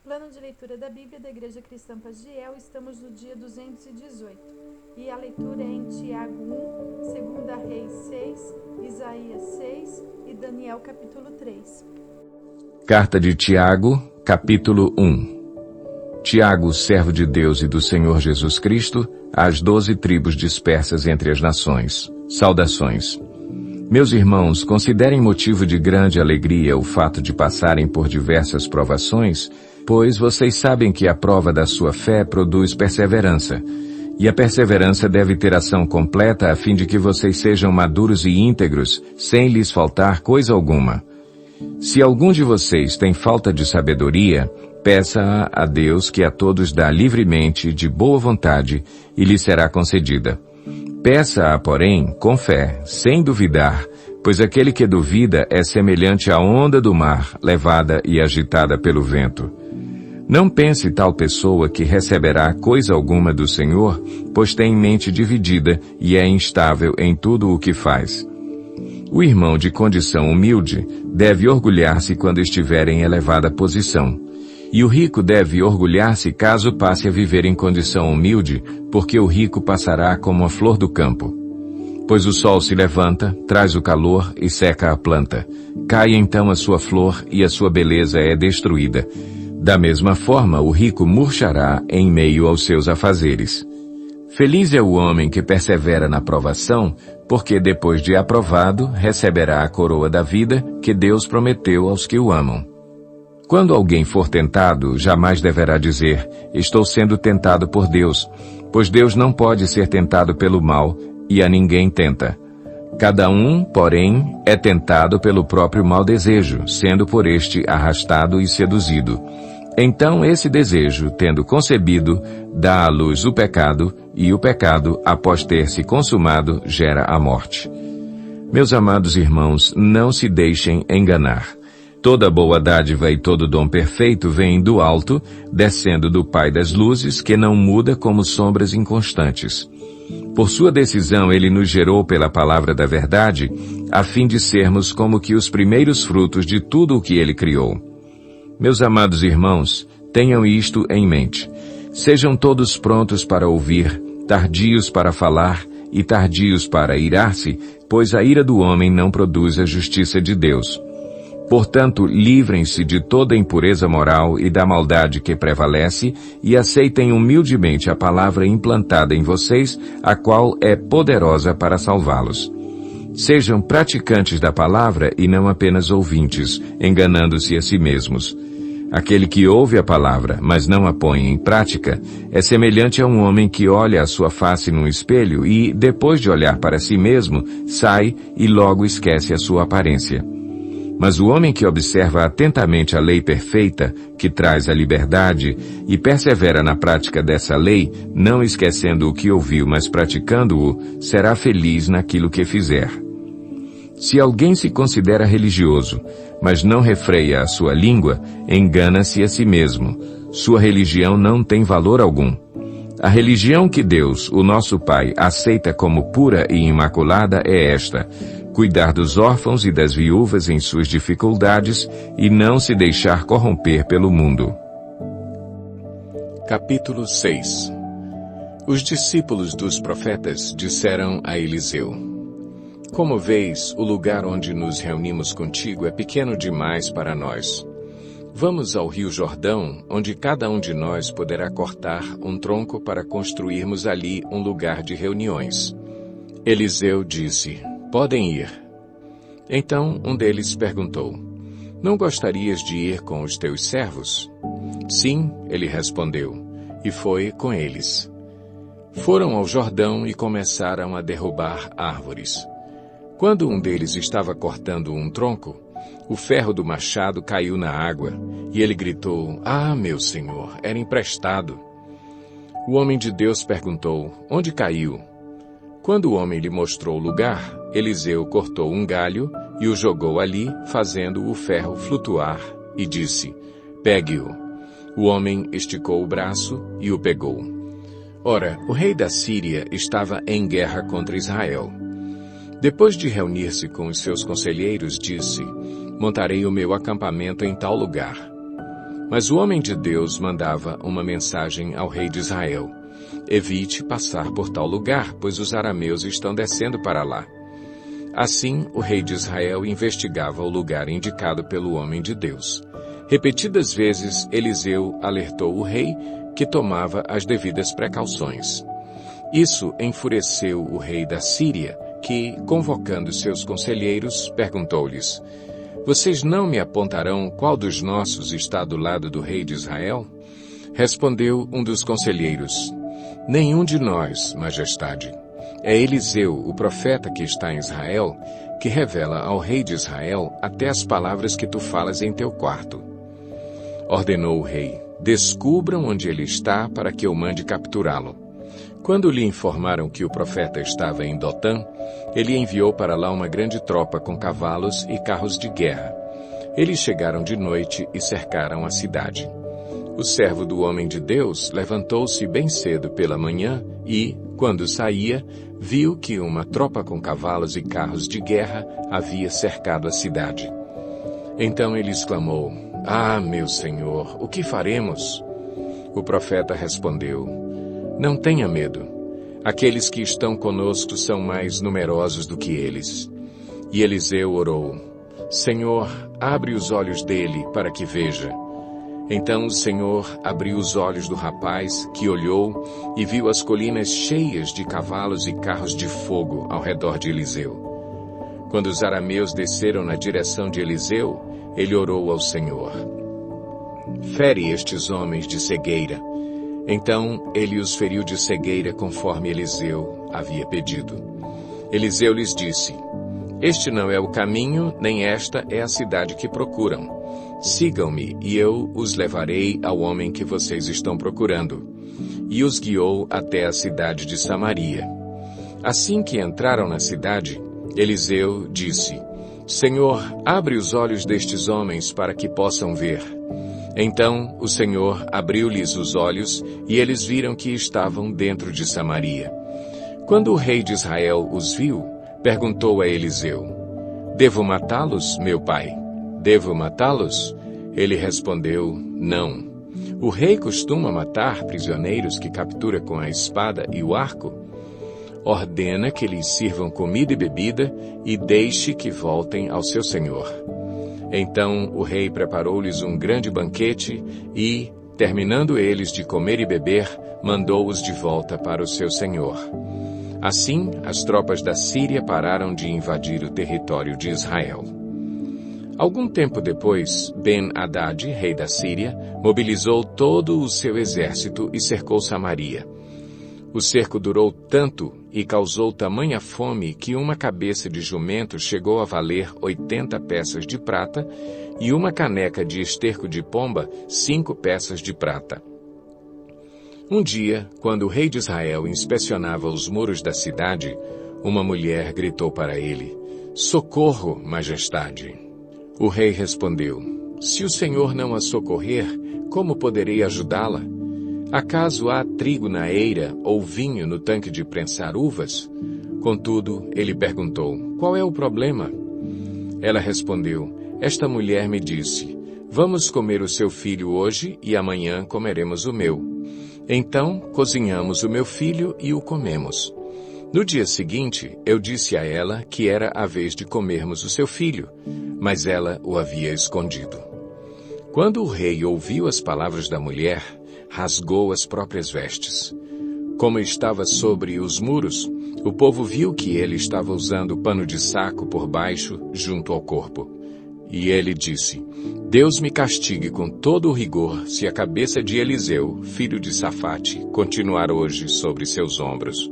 Plano de leitura da Bíblia da Igreja Cristã Pagiel, estamos no dia 218. E a leitura é em Tiago 1, 2 Reis 6, Isaías 6 e Daniel capítulo 3. Carta de Tiago, capítulo 1. Tiago, servo de Deus e do Senhor Jesus Cristo, às 12 tribos dispersas entre as nações. Saudações. Meus irmãos, considerem motivo de grande alegria o fato de passarem por diversas provações, pois vocês sabem que a prova da sua fé produz perseverança. E a perseverança deve ter ação completa a fim de que vocês sejam maduros e íntegros, sem lhes faltar coisa alguma. Se algum de vocês tem falta de sabedoria, peça a Deus, que a todos dá livremente, de boa vontade, e lhe será concedida. Peça-a, porém, com fé, sem duvidar, pois aquele que duvida é semelhante à onda do mar, levada e agitada pelo vento. Não pense tal pessoa que receberá coisa alguma do Senhor, pois tem mente dividida e é instável em tudo o que faz. O irmão de condição humilde deve orgulhar-se quando estiver em elevada posição. E o rico deve orgulhar-se caso passe a viver em condição humilde, porque o rico passará como a flor do campo. Pois o sol se levanta, traz o calor e seca a planta. Cai então a sua flor e a sua beleza é destruída. Da mesma forma, o rico murchará em meio aos seus afazeres. Feliz é o homem que persevera na provação, porque depois de aprovado, receberá a coroa da vida que Deus prometeu aos que o amam. Quando alguém for tentado, jamais deverá dizer, estou sendo tentado por Deus, pois Deus não pode ser tentado pelo mal, e a ninguém tenta. Cada um, porém, é tentado pelo próprio mau desejo, sendo por este arrastado e seduzido. Então esse desejo, tendo concebido, dá à luz o pecado, e o pecado, após ter se consumado, gera a morte. Meus amados irmãos, não se deixem enganar. Toda boa dádiva e todo dom perfeito vem do alto, descendo do Pai das luzes, que não muda como sombras inconstantes. Por sua decisão ele nos gerou pela palavra da verdade, a fim de sermos como que os primeiros frutos de tudo o que ele criou. Meus amados irmãos, tenham isto em mente. Sejam todos prontos para ouvir, tardios para falar e tardios para irar-se, pois a ira do homem não produz a justiça de Deus. Portanto, livrem-se de toda impureza moral e da maldade que prevalece e aceitem humildemente a palavra implantada em vocês, a qual é poderosa para salvá-los. Sejam praticantes da palavra e não apenas ouvintes, enganando-se a si mesmos. Aquele que ouve a palavra, mas não a põe em prática, é semelhante a um homem que olha a sua face num espelho e, depois de olhar para si mesmo, sai e logo esquece a sua aparência. Mas o homem que observa atentamente a lei perfeita, que traz a liberdade, e persevera na prática dessa lei, não esquecendo o que ouviu, mas praticando-o, será feliz naquilo que fizer. Se alguém se considera religioso, mas não refreia a sua língua, engana-se a si mesmo. Sua religião não tem valor algum. A religião que Deus, o nosso Pai, aceita como pura e imaculada é esta: cuidar dos órfãos e das viúvas em suas dificuldades e não se deixar corromper pelo mundo. Capítulo 6. Os discípulos dos profetas disseram a Eliseu: como vês, o lugar onde nos reunimos contigo é pequeno demais para nós. Vamos ao rio Jordão, onde cada um de nós poderá cortar um tronco para construirmos ali um lugar de reuniões. Eliseu disse: podem ir. Então um deles perguntou: não gostarias de ir com os teus servos? Sim, ele respondeu, e foi com eles. Foram ao Jordão e começaram a derrubar árvores. Quando um deles estava cortando um tronco, o ferro do machado caiu na água, e ele gritou: ah, meu senhor, era emprestado. O homem de Deus perguntou: onde caiu? Quando o homem lhe mostrou o lugar, Eliseu cortou um galho e o jogou ali, fazendo o ferro flutuar, e disse: pegue-o. O homem esticou o braço e o pegou. Ora, o rei da Síria estava em guerra contra Israel. Depois de reunir-se com os seus conselheiros, disse: montarei o meu acampamento em tal lugar. Mas o homem de Deus mandava uma mensagem ao rei de Israel: evite passar por tal lugar, pois os arameus estão descendo para lá. Assim, o rei de Israel investigava o lugar indicado pelo homem de Deus. Repetidas vezes, Eliseu alertou o rei, que tomava as devidas precauções. Isso enfureceu o rei da Síria, que, convocando seus conselheiros, perguntou-lhes: vocês não me apontarão qual dos nossos está do lado do rei de Israel? Respondeu um dos conselheiros: nenhum de nós, majestade. É Eliseu, o profeta que está em Israel, que revela ao rei de Israel até as palavras que tu falas em teu quarto. Ordenou o rei: descubram onde ele está para que eu mande capturá-lo. Quando lhe informaram que o profeta estava em Dotã, ele enviou para lá uma grande tropa com cavalos e carros de guerra. Eles chegaram de noite e cercaram a cidade. O servo do homem de Deus levantou-se bem cedo pela manhã e, quando saía, viu que uma tropa com cavalos e carros de guerra havia cercado a cidade. Então ele exclamou: ah, meu senhor, o que faremos? O profeta respondeu: não tenha medo. Aqueles que estão conosco são mais numerosos do que eles. E Eliseu orou: Senhor, abre os olhos dele para que veja. Então o Senhor abriu os olhos do rapaz, que olhou e viu as colinas cheias de cavalos e carros de fogo ao redor de Eliseu. Quando os arameus desceram na direção de Eliseu, ele orou ao Senhor: fere estes homens de cegueira. Então ele os feriu de cegueira conforme Eliseu havia pedido. Eliseu lhes disse: este não é o caminho, nem esta é a cidade que procuram. Sigam-me, e eu os levarei ao homem que vocês estão procurando. E os guiou até a cidade de Samaria. Assim que entraram na cidade, Eliseu disse: Senhor, abre os olhos destes homens para que possam ver. Então o Senhor abriu-lhes os olhos, e eles viram que estavam dentro de Samaria. Quando o rei de Israel os viu, perguntou a Eliseu: devo matá-los, meu pai? Devo matá-los? Ele respondeu: não. O rei costuma matar prisioneiros que captura com a espada e o arco? Ordena que lhes sirvam comida e bebida e deixe que voltem ao seu senhor. Então o rei preparou-lhes um grande banquete e, terminando eles de comer e beber, mandou-os de volta para o seu senhor. Assim, as tropas da Síria pararam de invadir o território de Israel. Algum tempo depois, Ben-Hadad, rei da Síria, mobilizou todo o seu exército e cercou Samaria. O cerco durou tanto e causou tamanha fome que uma cabeça de jumento chegou a valer 80 peças de prata e uma caneca de esterco de pomba 5 peças de prata. Um dia, quando o rei de Israel inspecionava os muros da cidade, uma mulher gritou para ele: socorro, majestade! O rei respondeu: se o Senhor não a socorrer, como poderei ajudá-la? Acaso há trigo na eira ou vinho no tanque de prensar uvas? Contudo, ele perguntou: qual é o problema? Ela respondeu: esta mulher me disse: vamos comer o seu filho hoje e amanhã comeremos o meu. Então, cozinhamos o meu filho e o comemos. No dia seguinte, eu disse a ela que era a vez de comermos o seu filho, mas ela o havia escondido. Quando o rei ouviu as palavras da mulher, rasgou as próprias vestes. Como estava sobre os muros, o povo viu que ele estava usando pano de saco por baixo, junto ao corpo. E ele disse: Deus me castigue com todo o rigor se a cabeça de Eliseu, filho de Safate, continuar hoje sobre seus ombros.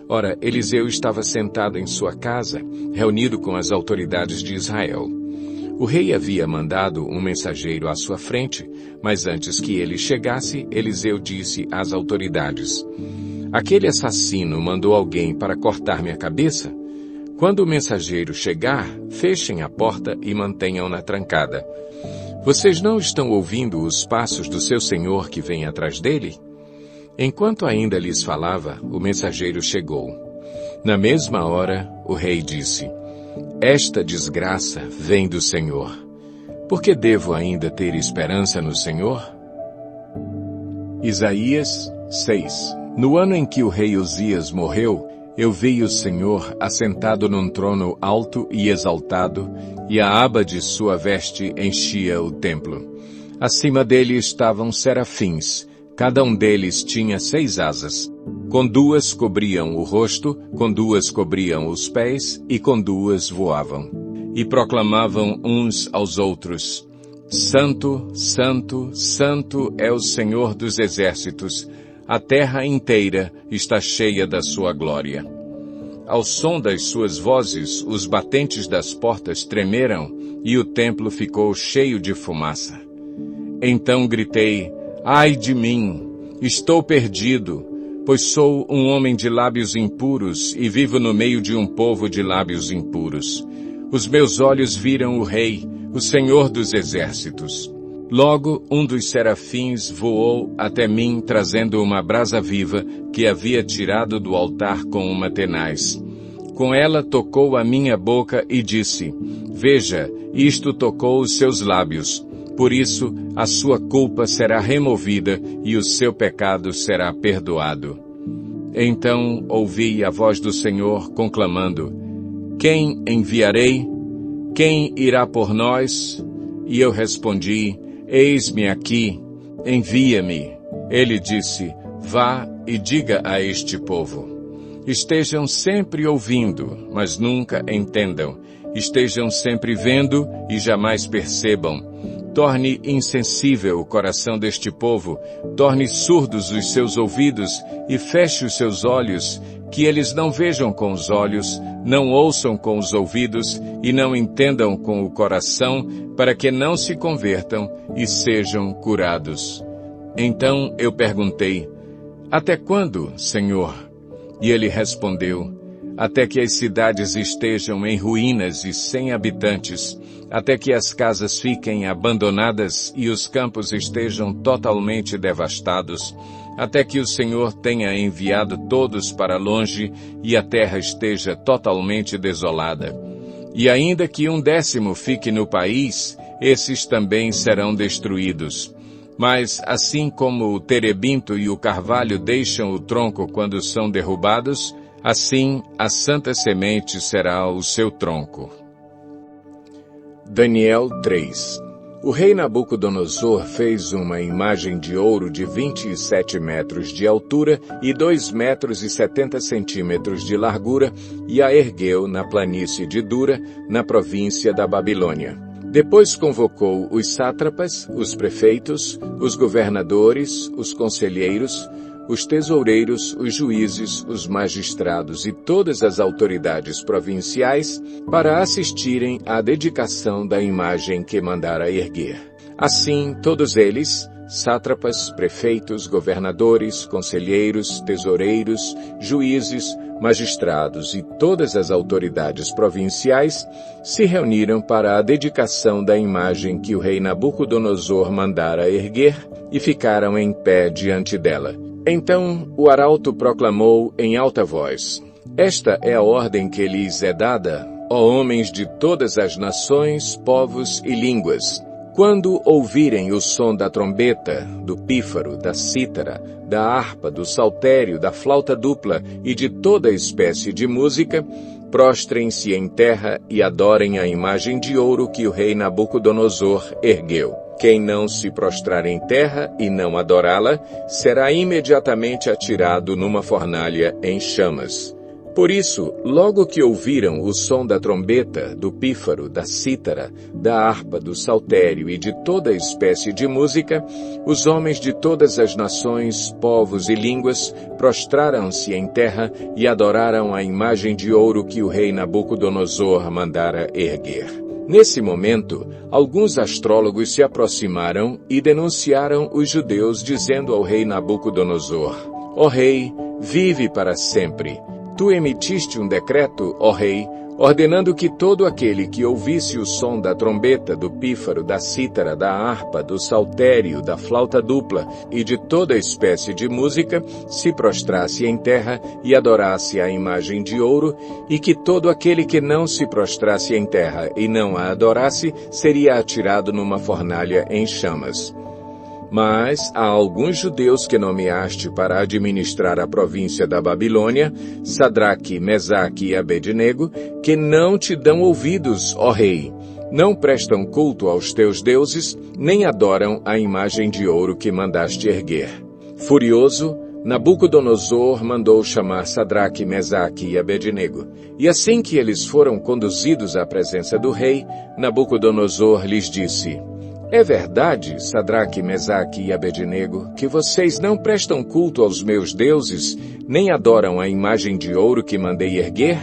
Ora, Eliseu estava sentado em sua casa, reunido com as autoridades de Israel. O rei havia mandado um mensageiro à sua frente, mas antes que ele chegasse, Eliseu disse às autoridades: aquele assassino mandou alguém para cortar minha cabeça? Quando o mensageiro chegar, fechem a porta e mantenham-na trancada. Vocês não estão ouvindo os passos do seu senhor que vem atrás dele? Enquanto ainda lhes falava, o mensageiro chegou. Na mesma hora, o rei disse: esta desgraça vem do Senhor. Por que devo ainda ter esperança no Senhor? Isaías 6. No ano em que o rei Uzias morreu, eu vi o Senhor assentado num trono alto e exaltado, e a aba de sua veste enchia o templo. Acima dele estavam serafins, cada um deles tinha 6 asas. Com 2 cobriam o rosto, com 2 cobriam os pés, e com 2 voavam. E proclamavam uns aos outros: Santo, Santo, Santo é o Senhor dos exércitos, a terra inteira está cheia da sua glória. Ao som das suas vozes, os batentes das portas tremeram, e o templo ficou cheio de fumaça. Então gritei: Ai de mim! Estou perdido, pois sou um homem de lábios impuros e vivo no meio de um povo de lábios impuros. Os meus olhos viram o Rei, o Senhor dos exércitos. Logo, um dos serafins voou até mim trazendo uma brasa viva que havia tirado do altar com uma tenaz. Com ela tocou a minha boca e disse: Veja, isto tocou os seus lábios. Por isso, a sua culpa será removida e o seu pecado será perdoado. Então ouvi a voz do Senhor conclamando: Quem enviarei? Quem irá por nós? E eu respondi: Eis-me aqui, envia-me. Ele disse: Vá e diga a este povo. Estejam sempre ouvindo, mas nunca entendam. Estejam sempre vendo e jamais percebam. Torne insensível o coração deste povo, torne surdos os seus ouvidos e feche os seus olhos, que eles não vejam com os olhos, não ouçam com os ouvidos e não entendam com o coração, para que não se convertam e sejam curados. Então eu perguntei: Até quando, Senhor? E ele respondeu: Até que as cidades estejam em ruínas e sem habitantes, até que as casas fiquem abandonadas e os campos estejam totalmente devastados, até que o Senhor tenha enviado todos para longe e a terra esteja totalmente desolada. E ainda que 1/10 fique no país, esses também serão destruídos. Mas, assim como o terebinto e o carvalho deixam o tronco quando são derrubados, assim a santa semente será o seu tronco. Daniel 3. O rei Nabucodonosor fez uma imagem de ouro de 27 metros de altura e 2 metros e 70 centímetros de largura e a ergueu na planície de Dura, na província da Babilônia. Depois convocou os sátrapas, os prefeitos, os governadores, os conselheiros, os tesoureiros, os juízes, os magistrados e todas as autoridades provinciais para assistirem à dedicação da imagem que mandara erguer. Assim, todos eles, sátrapas, prefeitos, governadores, conselheiros, tesoureiros, juízes, magistrados e todas as autoridades provinciais se reuniram para a dedicação da imagem que o rei Nabucodonosor mandara erguer e ficaram em pé diante dela. Então o arauto proclamou em alta voz: Esta é a ordem que lhes é dada, ó homens de todas as nações, povos e línguas. Quando ouvirem o som da trombeta, do pífaro, da cítara, da harpa, do saltério, da flauta dupla e de toda espécie de música, prostrem-se em terra e adorem a imagem de ouro que o rei Nabucodonosor ergueu. Quem não se prostrar em terra e não adorá-la, será imediatamente atirado numa fornalha em chamas. Por isso, logo que ouviram o som da trombeta, do pífaro, da cítara, da harpa, do saltério e de toda espécie de música, os homens de todas as nações, povos e línguas prostraram-se em terra e adoraram a imagem de ouro que o rei Nabucodonosor mandara erguer. Nesse momento, alguns astrólogos se aproximaram e denunciaram os judeus, dizendo ao rei Nabucodonosor: Ó rei, vive para sempre. Tu emitiste um decreto, ó rei, ordenando que todo aquele que ouvisse o som da trombeta, do pífaro, da cítara, da harpa, do saltério, da flauta dupla e de toda espécie de música, se prostrasse em terra e adorasse a imagem de ouro, e que todo aquele que não se prostrasse em terra e não a adorasse, seria atirado numa fornalha em chamas. Mas há alguns judeus que nomeaste para administrar a província da Babilônia, Sadraque, Mesaque e Abednego, que não te dão ouvidos, ó rei. Não prestam culto aos teus deuses, nem adoram a imagem de ouro que mandaste erguer. Furioso, Nabucodonosor mandou chamar Sadraque, Mesaque e Abednego. E assim que eles foram conduzidos à presença do rei, Nabucodonosor lhes disse: É verdade, Sadraque, Mesaque e Abednego, que vocês não prestam culto aos meus deuses, nem adoram a imagem de ouro que mandei erguer?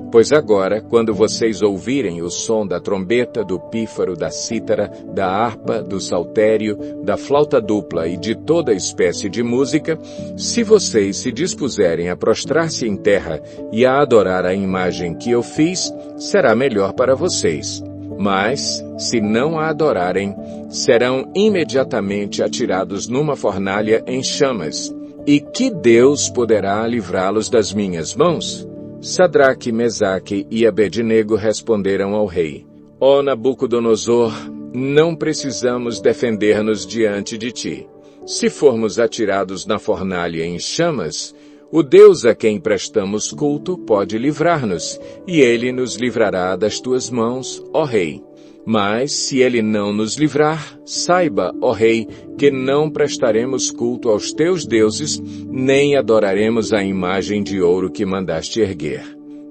Pois agora, quando vocês ouvirem o som da trombeta, do pífaro, da cítara, da harpa, do saltério, da flauta dupla e de toda espécie de música, se vocês se dispuserem a prostrar-se em terra e a adorar a imagem que eu fiz, será melhor para vocês. Mas, se não a adorarem, serão imediatamente atirados numa fornalha em chamas. E que Deus poderá livrá-los das minhas mãos? Sadraque, Mesaque e Abednego responderam ao rei: Ó Nabucodonosor, não precisamos defender-nos diante de ti. Se formos atirados na fornalha em chamas, o Deus a quem prestamos culto pode livrar-nos, e ele nos livrará das tuas mãos, ó rei. Mas, se ele não nos livrar, saiba, ó rei, que não prestaremos culto aos teus deuses, nem adoraremos a imagem de ouro que mandaste erguer.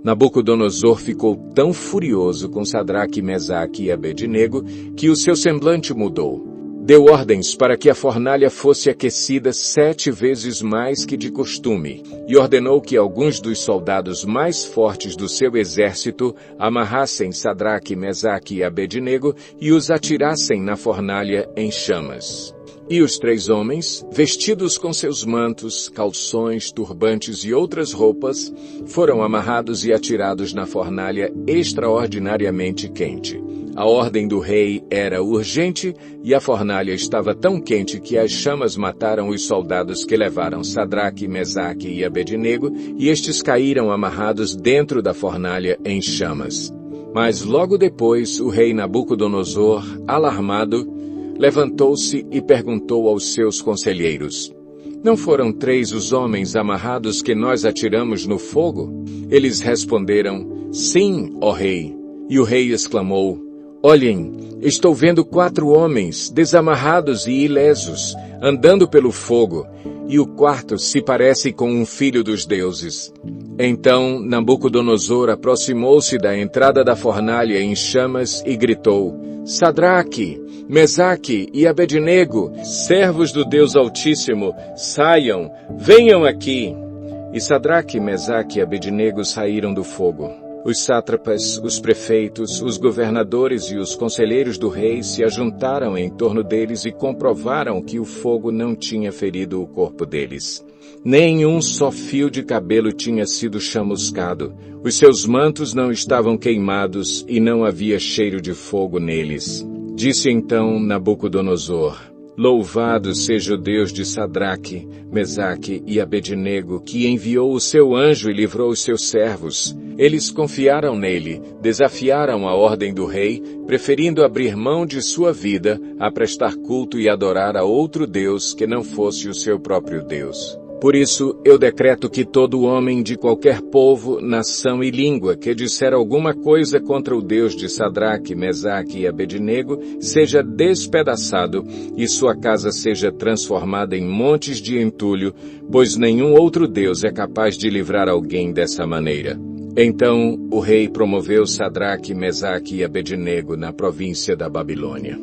Nabucodonosor ficou tão furioso com Sadraque, Mesaque e Abednego, que o seu semblante mudou. Deu ordens para que a fornalha fosse aquecida 7 vezes mais que de costume, e ordenou que alguns dos soldados mais fortes do seu exército amarrassem Sadraque, Mesaque e Abednego e os atirassem na fornalha em chamas. E os 3 homens, vestidos com seus mantos, calções, turbantes e outras roupas, foram amarrados e atirados na fornalha extraordinariamente quente. A ordem do rei era urgente e a fornalha estava tão quente que as chamas mataram os soldados que levaram Sadraque, Mesaque e Abednego, e estes caíram amarrados dentro da fornalha em chamas. Mas logo depois o rei Nabucodonosor, alarmado, levantou-se e perguntou aos seus conselheiros: Não foram 3 os homens amarrados que nós atiramos no fogo? Eles responderam: Sim, ó rei. E o rei exclamou: Olhem, estou vendo 4 homens, desamarrados e ilesos, andando pelo fogo, e o 4º se parece com um filho dos deuses. Então Nabucodonosor aproximou-se da entrada da fornalha em chamas e gritou: Sadraque, Mesaque e Abednego, servos do Deus Altíssimo, saiam, venham aqui. E Sadraque, Mesaque e Abednego saíram do fogo. Os sátrapas, os prefeitos, os governadores e os conselheiros do rei se ajuntaram em torno deles e comprovaram que o fogo não tinha ferido o corpo deles. Nem um só fio de cabelo tinha sido chamuscado. Os seus mantos não estavam queimados e não havia cheiro de fogo neles. Disse então Nabucodonosor: Louvado seja o Deus de Sadraque, Mesaque e Abednego, que enviou o seu anjo e livrou os seus servos. Eles confiaram nele, desafiaram a ordem do rei, preferindo abrir mão de sua vida a prestar culto e adorar a outro Deus que não fosse o seu próprio Deus. Por isso, eu decreto que todo homem de qualquer povo, nação e língua que disser alguma coisa contra o Deus de Sadraque, Mesaque e Abednego seja despedaçado e sua casa seja transformada em montes de entulho, pois nenhum outro Deus é capaz de livrar alguém dessa maneira. Então o rei promoveu Sadraque, Mesaque e Abednego na província da Babilônia.